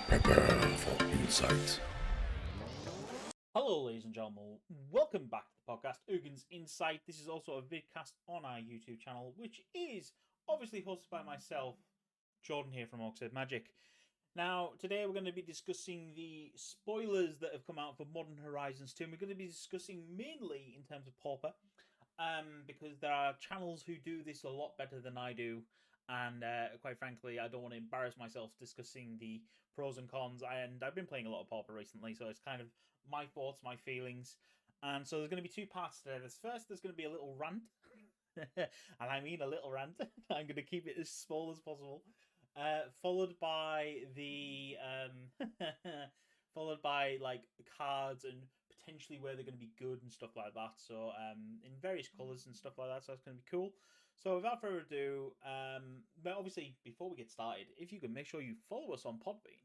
Prepare for insight. Hello, ladies and gentlemen. Welcome back to the podcast, Ugins Insight. This is also a vidcast on our YouTube channel, which is obviously hosted by myself, Jordan here from Oxford Magic. Now, today we're going to be discussing the spoilers that have come out for Modenr Horizons 2, and we're going to be discussing mainly in terms of Pauper, because there are channels who do this a lot better than I do, and quite frankly, I don't want to embarrass myself discussing the pros and cons, and I've been playing a lot of Pauper recently, so it's kind of my thoughts, my feelings, and so there's going to be two parts today. There's going to be a little rant, and I mean a little rant. I'm going to keep it as small as possible. Followed by the followed by like cards and potentially where they're going to be good and stuff like that. So in various colors and stuff like that. So it's going to be cool. So without further ado, but obviously before we get started, if you can make sure you follow us on Podbean,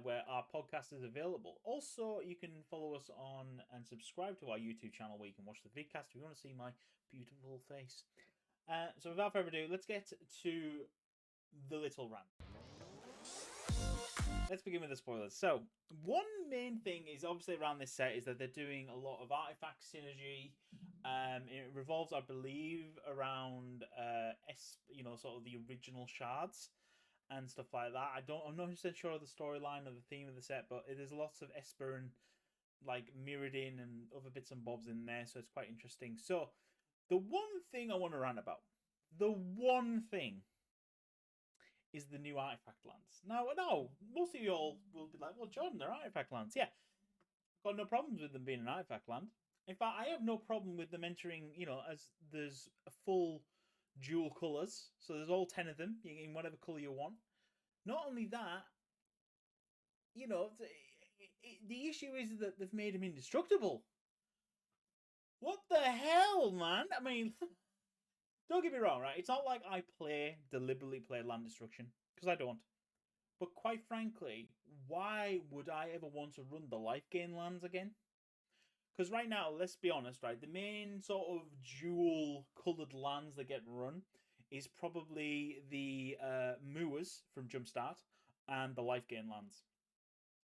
where our podcast is available. Also, you can follow us on and subscribe to our YouTube channel where you can watch the vidcast if you want to see my beautiful face. So without further ado, let's get to the little rant. Let's begin with the spoilers. So, one main thing is obviously around this set is that they're doing a lot of artifact synergy. It revolves, I believe, around sort of the original shards and stuff like that. I'm not sure of the storyline or the theme of the set, but there's lots of Esper and like mirrored in and other bits and bobs in there, so it's quite interesting. So, the one thing I want to rant about, the one thing is the new artifact lands. Now, most of you all will be like, well, Jordan, they're artifact lands. Yeah, got no problems with them being an artifact land. In fact, I have no problem with them entering, as there's a full dual colours. So there's all 10 of them in whatever colour you want. Not only that, the issue is that they've made him indestructible. What the hell, man? I mean, don't get me wrong, right? It's not like I deliberately play land destruction, because I don't. But quite frankly, why would I ever want to run the life gain lands again? Because right now, let's be honest, right? The main sort of dual coloured lands that get run is probably the Moors from Jumpstart and the life gain lands.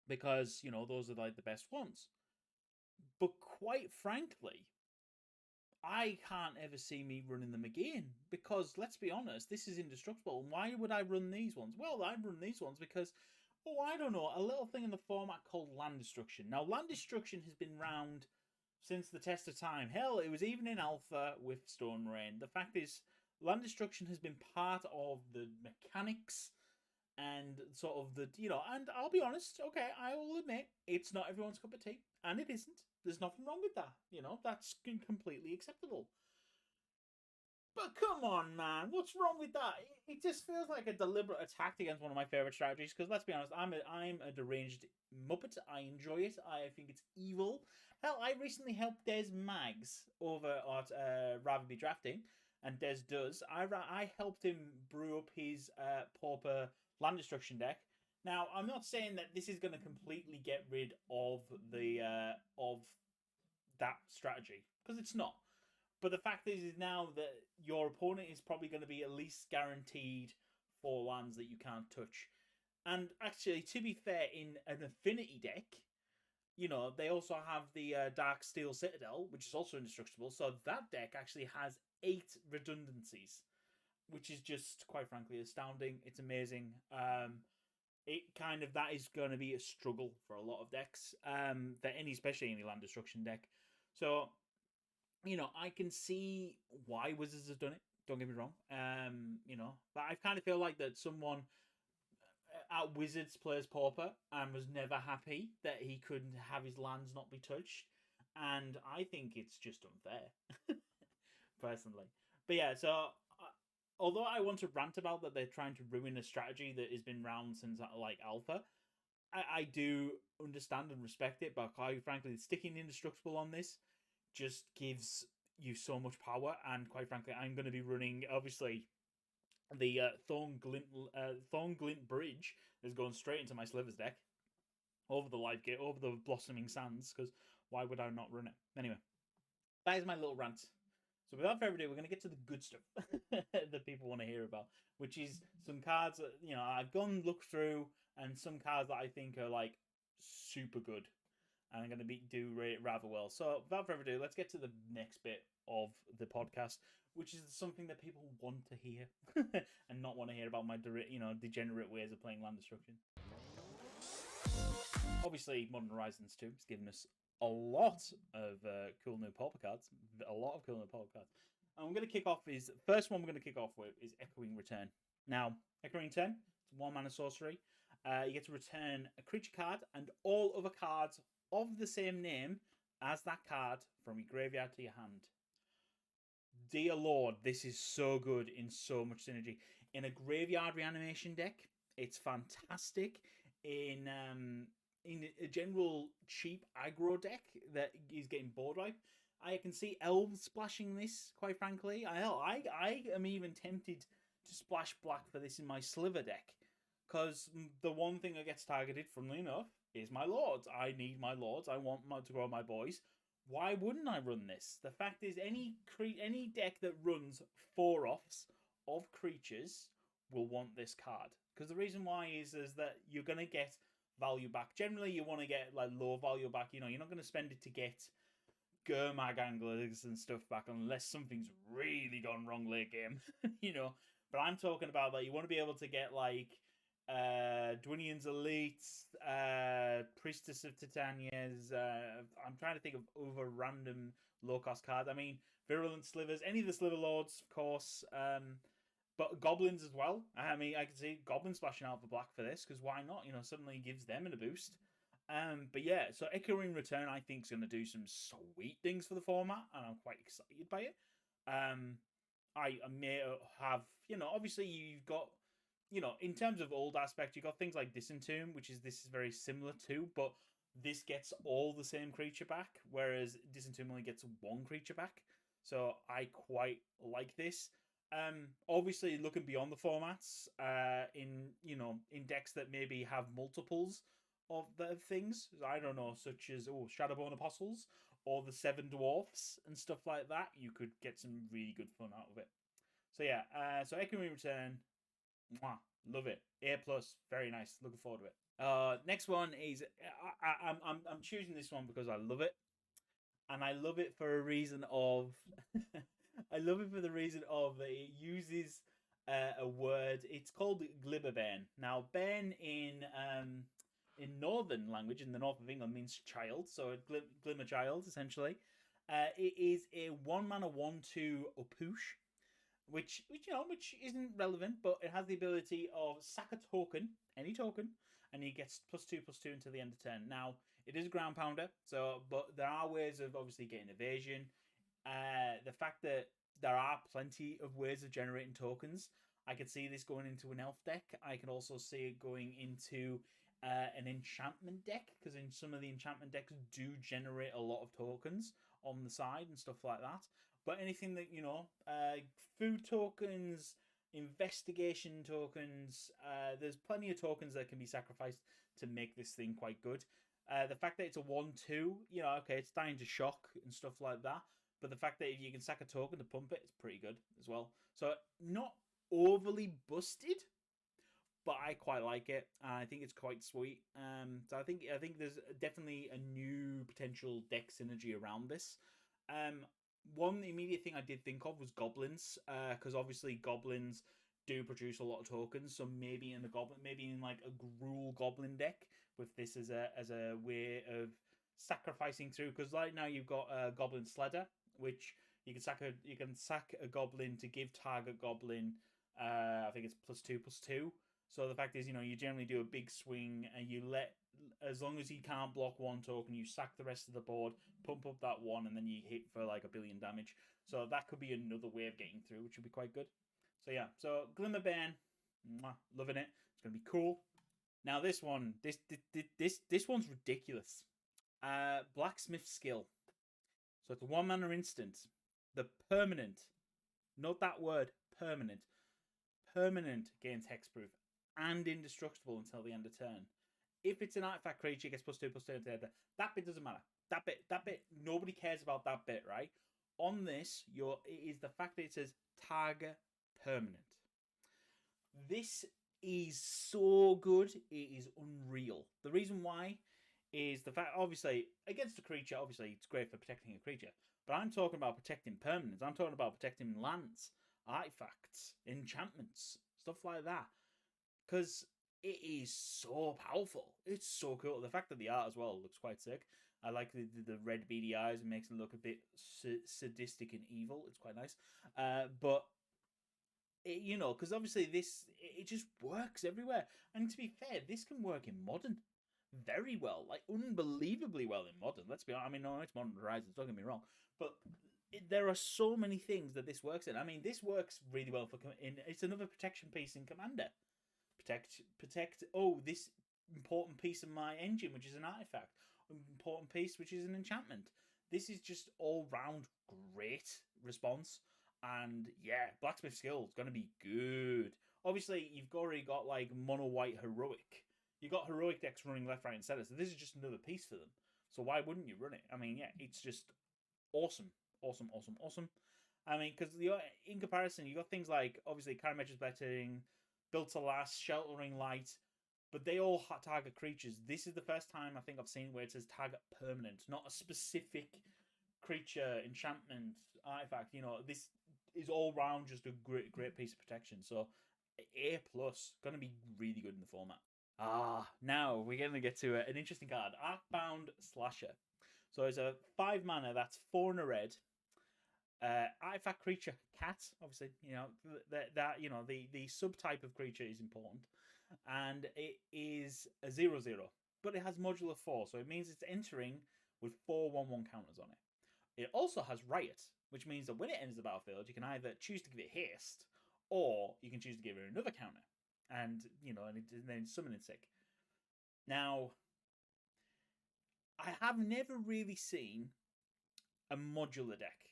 Because, those are like the best ones. But quite frankly, I can't ever see me running them again because, let's be honest, this is indestructible. Why would I run these ones? Well, I run these ones because, I don't know, a little thing in the format called land destruction. Now, land destruction has been round since the test of time. Hell, it was even in alpha with Stone Rain. The fact is, land destruction has been part of the mechanics and sort of and I'll be honest, okay, I will admit, it's not everyone's cup of tea, and it isn't. There's nothing wrong with that. That's completely acceptable. But come on, man, what's wrong with that? It just feels like a deliberate attack against one of my favorite strategies. Because let's be honest, I'm a deranged muppet. I enjoy it. I think it's evil. Hell, I recently helped Des Mags over at Rather Be Drafting, and Des does. I helped him brew up his Pauper land destruction deck. Now, I'm not saying that this is going to completely get rid of of that strategy, because it's not. But the fact is now that your opponent is probably going to be at least guaranteed 4 lands that you can't touch. And actually, to be fair, in an affinity deck, they also have the Dark Steel Citadel, which is also indestructible. So that deck actually has 8 redundancies, which is just, quite frankly, astounding. It's amazing. That is going to be a struggle for a lot of decks, especially any land destruction deck. So, I can see why Wizards have done it. Don't get me wrong. But I kind of feel like that someone at Wizards plays Pauper and was never happy that he couldn't have his lands not be touched, and I think it's just unfair, personally. But yeah, so although I want to rant about that they're trying to ruin a strategy that has been around since like alpha, I do understand and respect it. But quite frankly, sticking indestructible on this just gives you so much power, and quite frankly, I'm going to be running obviously the Thorn Glint Bridge is going straight into my Slivers deck over the life gate, over the Blossoming Sands, because why would I not run it? Anyway, that is my little rant. So without further ado, we're going to get to the good stuff that people want to hear about, which is some cards that, you know, I've gone look through, and some cards that I think are like super good and I'm going to do rather well. So without further ado, let's get to the next bit of the podcast, which is something that people want to hear and not want to hear about my degenerate ways of playing land destruction. Obviously, Modenr Horizons 2 has given us a lot of cool new Pauper cards. A lot of cool new Pauper cards. And we're going to kick off first one we're going to kick off with is Echoing Return. Now, Echoing Return, it's 1 mana sorcery. You get to return a creature card and all other cards of the same name as that card from your graveyard to your hand. Dear Lord, this is so good in so much synergy. In a graveyard reanimation deck, it's fantastic. In a general cheap aggro deck that is getting board wipe, I can see elves splashing this, quite frankly. I am even tempted to splash black for this in my sliver deck, because the one thing that gets targeted, funnily enough, is my lords. I need my lords. I want to grow my boys. Why wouldn't I run this? The fact is, any deck that runs 4-offs of creatures will want this card. Because the reason why is that you're going to get value back. Generally, you want to get like low value back. You know, you're not going to spend it to get Gurmag Anglers and stuff back unless something's really gone wrong late game. You know, but I'm talking about that you want to be able to get like Dwinian's Elites, Priestess of Titania's. I'm trying to think of other random low-cost cards. I mean, Virulent Slivers, any of the Sliver Lords, of course. But Goblins as well. I mean, I can see Goblins splashing out for black for this, because why not? You know, suddenly gives them a boost. But yeah, so Echoing Return, I think, is going to do some sweet things for the format, and I'm quite excited by it. I may have, you know, obviously you've got, you know, in terms of old aspect, you've got things like Disentomb, which is very similar to, but this gets all the same creature back, whereas Disentomb only gets 1 creature back. So I quite like this. Obviously looking beyond the formats, in decks that maybe have multiples of the things, I don't know, such as Shadowborn Apostles or the 7 Dwarfs and stuff like that, you could get some really good fun out of it. So yeah, so Echoing Return, mwah, love it. A+, very nice. Looking forward to it. Next one is I'm choosing this one because I love it, and I love it for a reason of I love it for the reason of that it uses a word. It's called Glimmer Ban. Now, Ban in northern language, in the north of England, means child. So Glimmer Child, essentially. It is a 1 mana 1/2 Opoosh, which isn't relevant, but it has the ability of sack a token, any token, and he gets +2/+2 until the end of turn. Now, it is a ground pounder, but there are ways of obviously getting evasion. The fact that there are plenty of ways of generating tokens, I could see this going into an elf deck. I could also see it going into an enchantment deck, because in some of the enchantment decks do generate a lot of tokens on the side and stuff like that. But anything that, you know, food tokens, investigation tokens, there's plenty of tokens that can be sacrificed to make this thing quite good. The fact that it's a 1/2, you know, okay, it's dying to shock and stuff like that. But the fact that if you can sack a token to pump it, it's pretty good as well. So not overly busted, but I quite like it. I think it's quite sweet. So I think there's definitely a new potential deck synergy around this. One immediate thing I did think of was goblins, because obviously goblins do produce a lot of tokens. So maybe in like a Gruul goblin deck with this as a way of sacrificing through, because right now you've got a goblin sledder, which you can sack a goblin to give target goblin, I think it's +2/+2. So the fact is, you know, you generally do a big swing and you as long as he can't block 1 token, you sack the rest of the board, pump up that 1, and then you hit for like 1 billion damage. So that could be another way of getting through, which would be quite good. So yeah, so Glimmer Ban, loving it. It's gonna be cool. Now this one, this one's ridiculous. Blacksmith Skill. So it's a 1 mana instant. The permanent, not that word, permanent gains hexproof and indestructible until the end of turn. If it's an artifact creature, it gets +2/+2 until the end. That bit doesn't matter. That bit, nobody cares about that bit, right? on this, it is the fact that it says tag permanent. This is so good, it is unreal. The reason why is the fact, obviously, against a creature, obviously it's great for protecting a creature, but I'm talking about protecting permanents. I'm talking about protecting lands, artifacts, enchantments, stuff like that. Because it is so powerful. It's so cool. The fact that the art as well looks quite sick. I like the red beady eyes. It makes it look a bit sadistic and evil. It's quite nice. But you know, because obviously it just works everywhere. And to be fair, this can work in Modern very well, like unbelievably well in Modern. Let's be honest. I mean, no, it's Modenr Horizons. Don't get me wrong, but there are so many things that this works in. I mean, this works really well it's another protection piece in Commander. Protect. Oh, this important piece of my engine, which is an artifact. Important piece, which is an enchantment. This is just all round great response. And yeah, Blacksmith Skill is going to be good. Obviously, you've already got like mono white heroic. You've got heroic decks running left, right, and center. So this is just another piece for them. So why wouldn't you run it? I mean, yeah, it's just awesome. I mean, because in comparison, you got things like obviously Karametra's Betting, Built to Last, Sheltering Light, but they all target creatures. This is the first time I think I've seen where it says target permanent, not a specific creature, enchantment, artifact. You know, this is all round just a great piece of protection. So A+, going to be really good in the format. Now we're going to get to an interesting card, Outbound Slasher. So it's a 5 mana, that's 4 and a red. Artifact creature, cat. Obviously, you know that you know the subtype of creature is important, and it is a 0/0, but it has modular 4, so it means it's entering with 4/1/1 counters on it. It also has Riot, which means that when it enters the battlefield, you can either choose to give it haste, or you can choose to give it another counter, and you know, and then summon it sick. Now, I have never really seen a modular deck.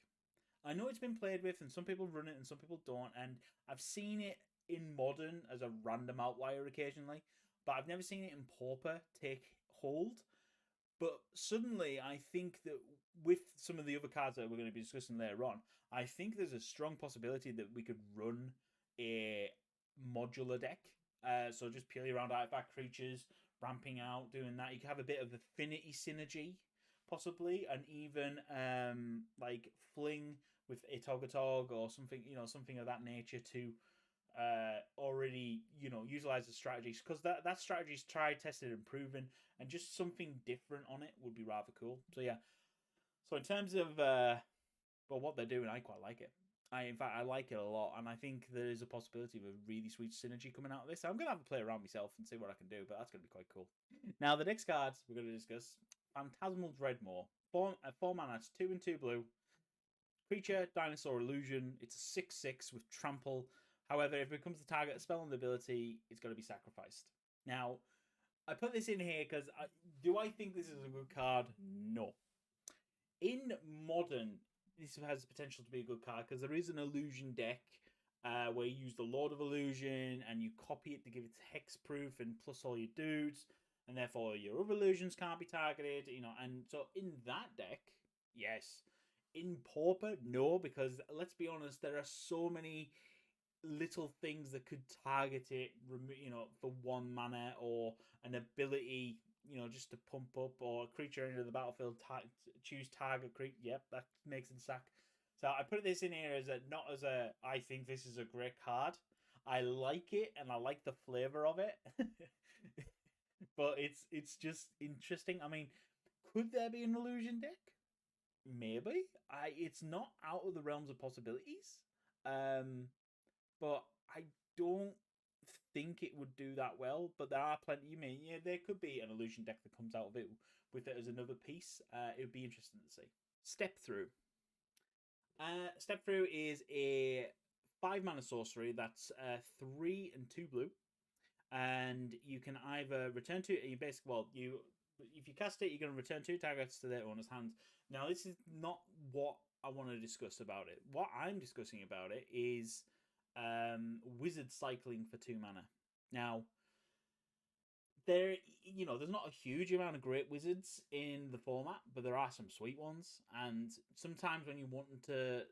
I know it's been played with, and some people run it and some people don't, and I've seen it in Modern as a random outlier occasionally, but I've never seen it in Pauper take hold. But suddenly, I think that with some of the other cards that we're going to be discussing later on, I think there's a strong possibility that we could run a modular deck. So just purely around artifact creatures, ramping out, doing that. You can have a bit of affinity synergy, possibly, and even like fling with a Togatog or something, you know, something of that nature to already, you know, utilize the strategies, because that strategy is tried, tested, and proven, and just something different on it would be rather cool. So yeah, so in terms of well, what they're doing, I quite like it. In fact, I like it a lot, and I think there is a possibility of a really sweet synergy coming out of this. I'm gonna have a play around myself and see what I can do, but that's gonna be quite cool. Now, the next cards we're gonna discuss: Fantasia Dreadmore. 4 mana, it's 2 and 2 blue. Creature, Dinosaur Illusion. It's a 6/6 with trample. However, if it becomes the target of spell and ability, it's going to be sacrificed. Now, I put this in here because do I think this is a good card? No. In Modern, this has the potential to be a good card because there is an illusion deck where you use the Lord of Illusion and you copy it to give it hexproof and plus all your dudes, and therefore your other illusions can't be targeted, you know. And so in that deck, yes. In Pauper, no, because let's be honest, there are so many little things that could target it, you know, for 1 mana, or an ability, you know, just to pump up, or a creature into the battlefield, choose target creature. Yep, that makes it sack. So I put this in here as not as a, I think this is a great card. I like it, and I like the flavor of it. But it's just interesting. I mean, could there be an illusion deck? Maybe. It's not out of the realms of possibilities. But I don't think it would do that well. But there are plenty. You mean, yeah, there could be an illusion deck that comes out of it with it as another piece. It would be interesting to see. Step Through. Step Through is a 5 mana sorcery that's 3 and 2 blue, and you can either return to you basically, well, if you cast it, you're going to return 2 targets to their owner's hands. Now, this is not what I want to discuss about it. What I'm discussing about it is wizard cycling for 2 mana. Now, there, there's not a huge amount of great wizards in the format, but there are some sweet ones. And sometimes when you want to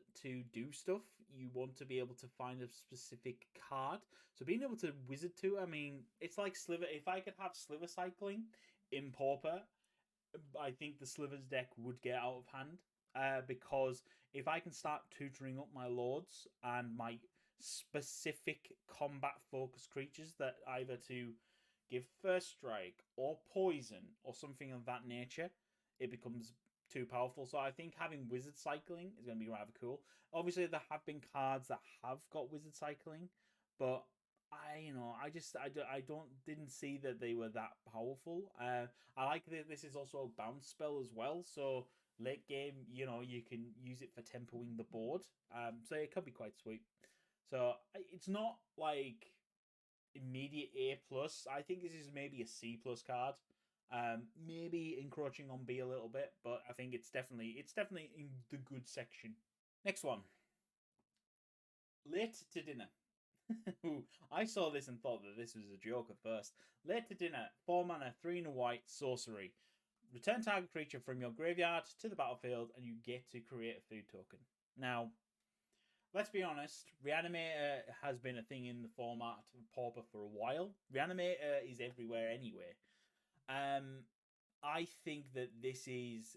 do stuff, you want to be able to find a specific card. So being able to wizard to, I mean, it's like Sliver. If I could have Sliver cycling in Pauper, I think the Slivers deck would get out of hand. Because if I can start tutoring up my lords and my specific combat focused creatures that either to give first strike or poison or something of that nature, it becomes too powerful. So I think having wizard cycling is going to be rather cool. Obviously, there have been cards that have got wizard cycling, but I don't didn't see that they were that powerful. I like that this is also a bounce spell as well, so late game, you can use it for tempoing the board. So it could be quite sweet. So it's not like immediate A plus. I think this is maybe a C plus card. Maybe encroaching on B a little bit, but I think it's definitely in the good section. Next one, late to dinner. I saw this and thought that this was a joke at first. Late to dinner, 4 mana, 3 and a white, sorcery. Return target creature from your graveyard to the battlefield, and you get to create a food token. Now, let's be honest, Reanimator has been a thing in the format of Pauper for a while. Reanimator is everywhere anyway. I think that this is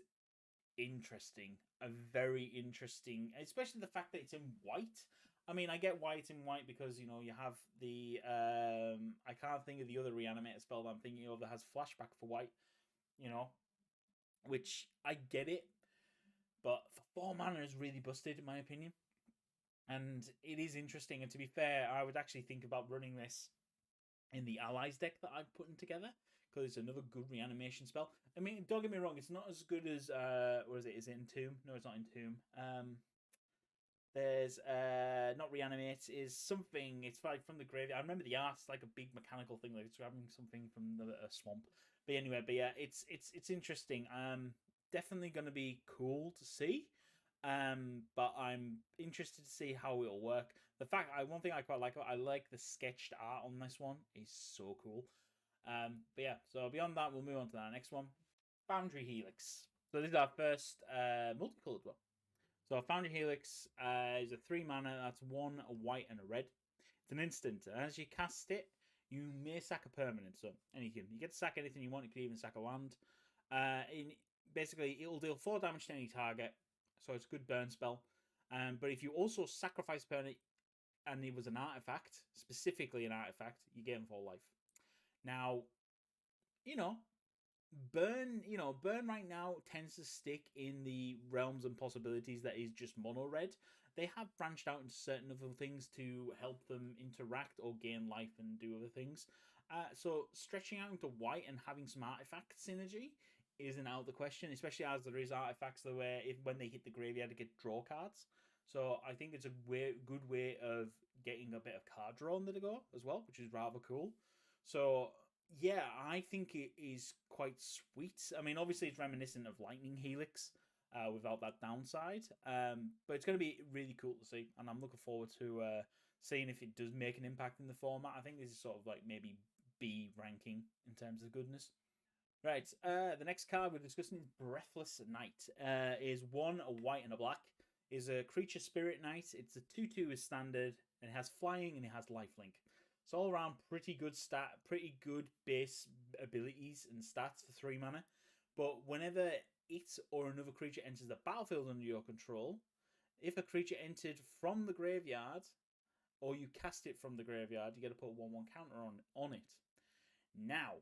interesting. A very interesting, especially the fact that it's in white. I mean, I get why it's in white because, you have the... I can't think of the other Reanimator spell that I'm thinking of that has flashback for white, which I get it. But for 4 mana is really busted, in my opinion. And it is interesting. And to be fair, I would actually think about running this in the allies deck that I'm putting together, because it's another good reanimation spell. I mean, don't get me wrong, it's not as good as what is it? Is it Entomb? No, it's not Entomb. There's not reanimate, is something. It's like from the graveyard. I remember the art. It's like a big mechanical thing, like it's grabbing something from the swamp. But anyway, yeah, it's interesting. Definitely going to be cool to see. But I'm interested to see how it'll work. One thing I quite like, I like the sketched art on this one. It's so cool. But yeah, so beyond that, we'll move on to the next one. Boundary Helix. So this is our first multicolored one. So Foundry Helix is a 3 mana. That's 1 a white and a red. It's an instant. And as you cast it, you may sack a permanent. So anything. You get to sack anything you want. You can even sack a land. Basically, it will deal 4 damage to any target. So it's a good burn spell. But if you also sacrifice permanent and it was an artifact, specifically an artifact, you gain 4 life. Now, burn right now tends to stick in the realms and possibilities that is just mono red. They have branched out into certain other things to help them interact or gain life and do other things. So stretching out into white and having some artifact synergy isn't out of the question, especially as there is artifacts that where when they hit the graveyard to get draw cards. So I think it's a good way of getting a bit of card draw on the go as well, which is rather cool. So yeah, I think it is quite sweet. I mean, obviously it's reminiscent of Lightning Helix without that downside. But it's going to be really cool to see, and I'm looking forward to seeing if it does make an impact in the format. I think this is sort of like maybe B ranking in terms of goodness. Right, the next card we're discussing is Breathless Knight. Is 1 a white and a black. Is a creature spirit knight. It's a 2/2 is standard, and it has flying and it has lifelink. It's all around pretty good base abilities and stats for 3 mana. But whenever it or another creature enters the battlefield under your control, if a creature entered from the graveyard, or you cast it from the graveyard, you get to put a 1/1 counter on it. Now,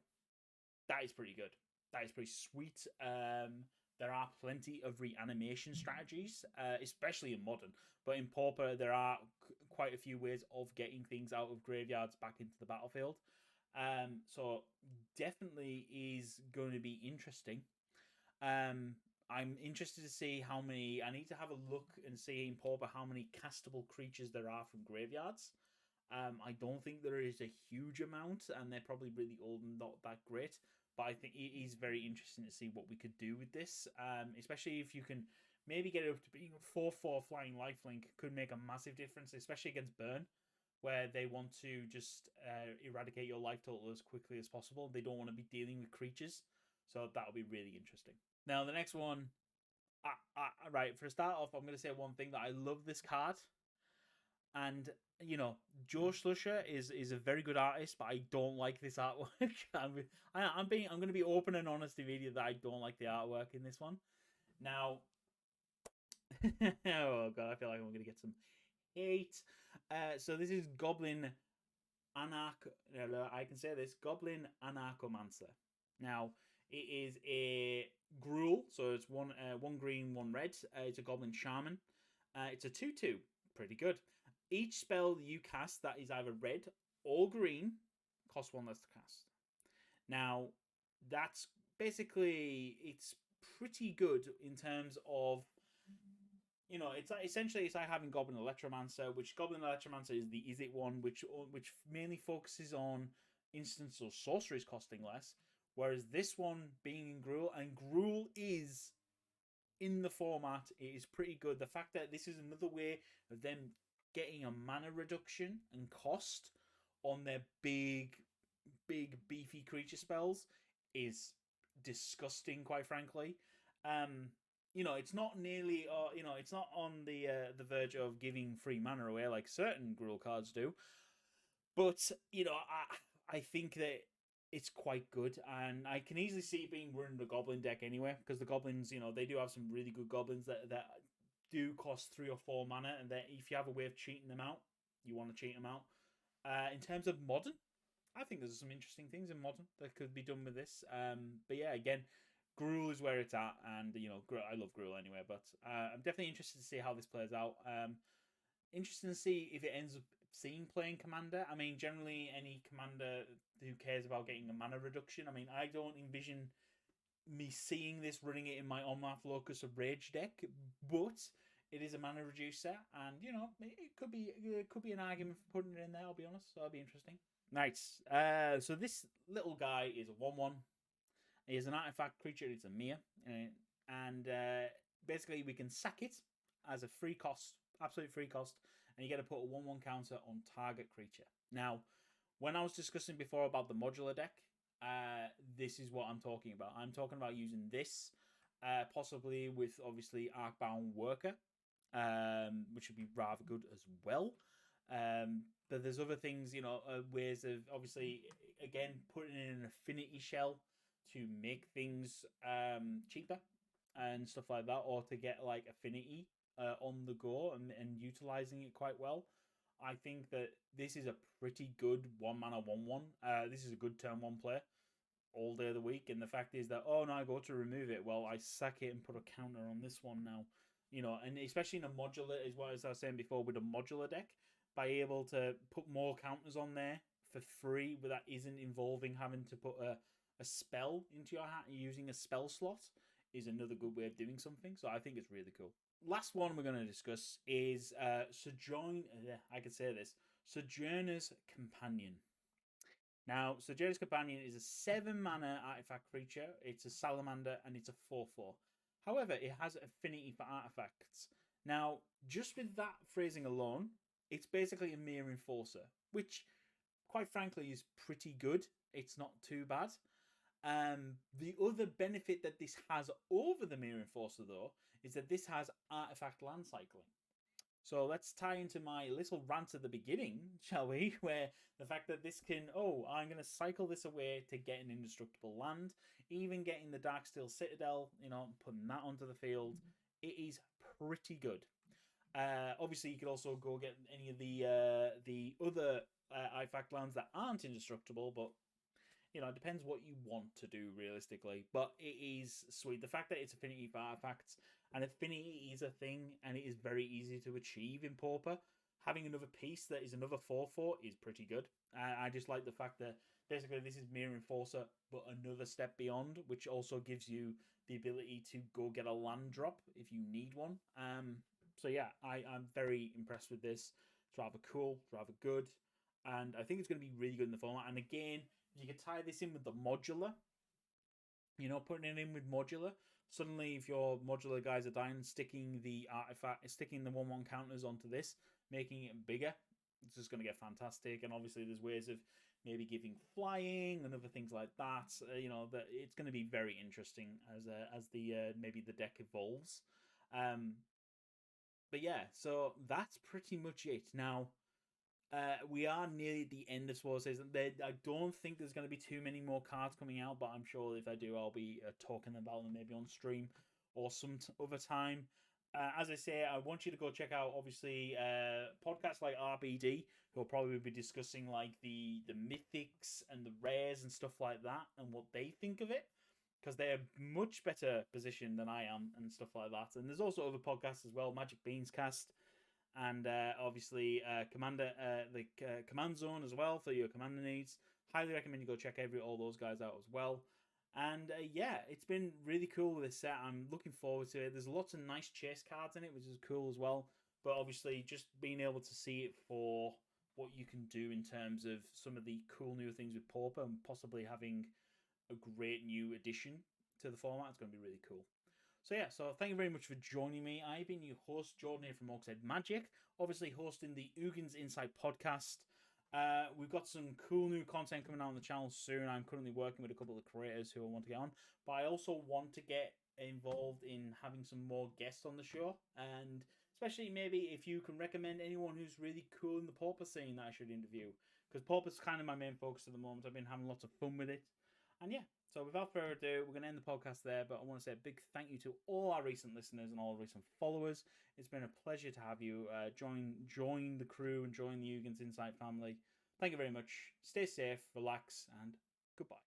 that is pretty good. That is pretty sweet. There are plenty of reanimation strategies, especially in Modern. But in Pauper, there are quite a few ways of getting things out of graveyards back into the battlefield. So definitely is going to be interesting. I'm interested to see how many... I need to have a look and see in Pauper how many castable creatures there are from graveyards. I don't think there is a huge amount, and they're probably really old and not that great. But I think it is very interesting to see what we could do with this, especially if you can maybe get it up to being 4/4 flying lifelink could make a massive difference, especially against burn. where they want to just eradicate your life total as quickly as possible. They don't want to be dealing with creatures, so that'll be really interesting. Now, the next one, right, for a start off, I'm going to say one thing that I love this card. And, you know, Joe Slusher is a very good artist, but I don't like this artwork. I'm going to be open and honest immediately that I don't like the artwork in this one. Now, oh god, I feel like I'm going to get some hate. So this is Goblin Anak. I can say this, Goblin Anakomancer. Now, it is a gruel, so it's one green, one red. It's a Goblin Shaman. It's a 2/2, pretty good. Each spell you cast that is either red or green costs one less to cast. Now, that's basically, it's pretty good in terms of, you know, it's essentially it's like having Goblin Electromancer, which Goblin Electromancer is the Is It one, which mainly focuses on instants or sorceries costing less, whereas this one being in Gruul, and Gruul is in the format, it is pretty good. The fact that this is another way of them getting a mana reduction and cost on their big beefy creature spells is disgusting, quite frankly. You know, it's not nearly, you know, it's not on the verge of giving free mana away like certain Gruul cards do. But you know, I think that it's quite good, and I can easily see it being run in the Goblin deck anyway, because the Goblins, you know, they do have some really good Goblins that do cost 3 or 4 mana, and that if you have a way of cheating them out, you want to cheat them out. In terms of Modern, I think there's some interesting things in Modern that could be done with this. But yeah, again, Gruul is where it's at, and you know, I love Gruul anyway. But I'm definitely interested to see how this plays out. Interesting to see if it ends up seeing playing Commander. I mean, generally, any Commander who cares about getting a mana reduction, I mean, I don't envision me seeing this running it in my Omnath Locus of Rage deck, but it is a mana reducer, and you know, it could be an argument for putting it in there. I'll be honest, so that'll be interesting. Nice. So this little guy is a 1/1. He is an artifact creature. It's a Mir, and basically we can sack it as a free cost, absolute free cost, and you get to put a 1/1 counter on target creature. Now, when I was discussing before about the modular deck, this is what I'm talking about. I'm talking about using this, possibly with obviously Arcbound Worker, which would be rather good as well. But there's other things, you know, ways of obviously again putting in an affinity shell to make things cheaper and stuff like that, or to get like affinity on the go and utilizing it quite well. I think that this is a pretty good 1-mana 1/1. This is a good turn 1 play all day of the week. And the fact is that, oh no, I go to remove it. Well, I sack it and put a counter on this one now. You know, and especially in a modular, as well as I was saying before, with a modular deck, by able to put more counters on there for free, but that isn't involving having to put a spell into your hat and using a spell slot, is another good way of doing something. So I think it's really cool. Last one we're going to discuss is I could say this, Sojourner's Companion. Now, Sojourner's Companion is a 7-mana artifact creature. It's a salamander and it's a 4/4. However, it has affinity for artifacts. Now, just with that phrasing alone, it's basically a Mir Enforcer, which, quite frankly, is pretty good. It's not too bad. The other benefit that this has over the Mir Enforcer, though, is that this has artifact land cycling. So let's tie into my little rant at the beginning, shall we? Where the fact that this can, I'm going to cycle this away to get an indestructible land, even getting the Darksteel Citadel, you know, putting that onto the field, it is pretty good. Obviously, you could also go get any of the other artifact lands that aren't indestructible, but you know, it depends what you want to do realistically. But it is sweet. The fact that it's affinity for artifacts, and affinity is a thing, and it is very easy to achieve in Pauper. Having another piece that is another 4/4 is pretty good. I just like the fact that basically this is Mir Enforcer, but another step beyond, which also gives you the ability to go get a land drop if you need one. So yeah, I'm very impressed with this. It's rather cool, it's rather good, and I think it's going to be really good in the format. And again, you could tie this in with the modular, you know, putting it in with modular. Suddenly, if your modular guys are dying, sticking the 1/1 counters onto this, making it bigger, it's just going to get fantastic. And obviously, there's ways of maybe giving flying and other things like that. That it's going to be very interesting as the maybe the deck evolves. But yeah, so that's pretty much it. Now, we are nearly at the end of Sword Season. I don't think there's going to be too many more cards coming out, but I'm sure if I do, I'll be talking about them maybe on stream or some other time. As I say, I want you to go check out, obviously, podcasts like RBD, who will probably be discussing like the mythics and the rares and stuff like that, and what they think of it, because they're much better positioned than I am and stuff like that. And there's also other podcasts as well, Magic Beans Cast, and obviously Command Zone as well for your commander needs. Highly recommend you go check all those guys out as well. And yeah, it's been really cool with this set. I'm looking forward to it. There's lots of nice chase cards in it, which is cool as well. But obviously, just being able to see it for what you can do in terms of some of the cool new things with Pauper and possibly having a great new addition to the format, it's going to be really cool. So yeah, so thank you very much for joining me. I've been your host, Jordan here from Orcside Magic, obviously hosting the Ugins Insight podcast. We've got some cool new content coming out on the channel soon. I'm currently working with a couple of creators who I want to get on, but I also want to get involved in having some more guests on the show, and especially maybe if you can recommend anyone who's really cool in the Pauper scene that I should interview, because Pauper's kind of my main focus at the moment. I've been having lots of fun with it, and yeah. So without further ado, we're going to end the podcast there, but I want to say a big thank you to all our recent listeners and all our recent followers. It's been a pleasure to have you join the crew and join the Ugins Insight family. Thank you very much. Stay safe, relax, and goodbye.